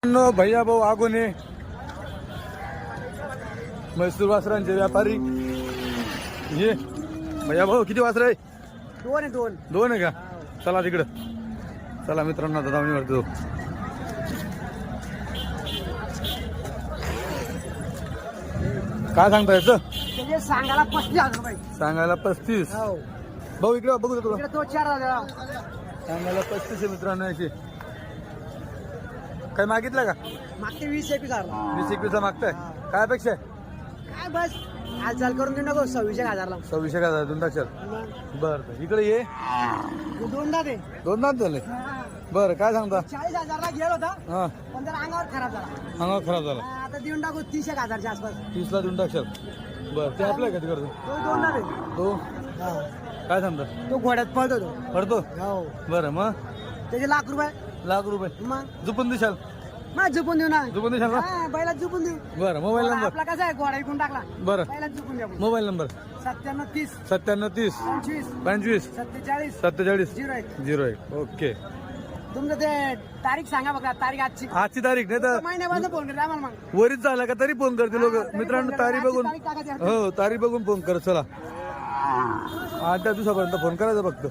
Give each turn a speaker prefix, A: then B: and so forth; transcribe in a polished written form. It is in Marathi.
A: भैया भाऊ आगोने म्हैसूर वासरांचे व्यापारी ये भैया भाऊ किती वासर आहे? दोन आहे का? चला तिकडं चला मित्रांनो आता धावणी वरतो. काय सांगता याचं?
B: सांगायला 35,000 रुपये.
A: सांगायला 35. भाऊ इकडे बघू तुला
B: इकडे तो 4,000.
A: सांगायला 35 आहे मित्रांनो याची. काय मागितलं का?
B: मागते 20-21,000.
A: 20-21 मागताय. काय अपेक्षा आहे?
B: काय बस हालचाल करून देऊ नको. 26,000ला
A: 26,000 दोन टाकशाल. बरं इकडे ये.
B: दोनदा दे.
A: दोन दात झाले. बरं काय सांगता?
B: 40,000ला गेला होता
A: हा
B: पण जरा अंगावर खराब झाला.
A: अंगावर खराब झाला.
B: आता देऊन टाकू 30,000च्या आसपास.
A: 30 ला देऊन टाकशाल. बरं ते आपल्या कधी करतो
B: तो दोनदा दे.
A: तो काय सांगता?
B: तो घोड्यात पळतो तो.
A: पडतो.
B: हो
A: बरं मग
B: त्याचे ₹1,00,000.
A: ₹1,00,000
B: मग
A: झुपून दिशाल.
B: झुपून देऊ ना.
A: झुपून दिशाल ना.
B: बैलात झुपून देऊ.
A: बरं मोबाईल नंबर.
B: आपला कसा आहे घोडा विकून टाकला.
A: बरं
B: बैलात झुपून देऊ.
A: Mobile number
B: 97 30
A: 97 30
B: 25
A: 25
B: 47
A: 47
B: 01.
A: 01. ओके.
B: तुमचं ते तारीख सांगा बघा. तारीख आजची
A: आजची तारीख नाही तर
B: महिन्यापासून फोन करते आम्हाला. मग
A: वरीच झाला का तरी फोन करते लोक. मित्रांनो तारीख बघून
B: तारीख टाकायची.
A: हो तारीख बघून फोन कर. चला 8 दिवसापर्यंत फोन करायचा फक्त.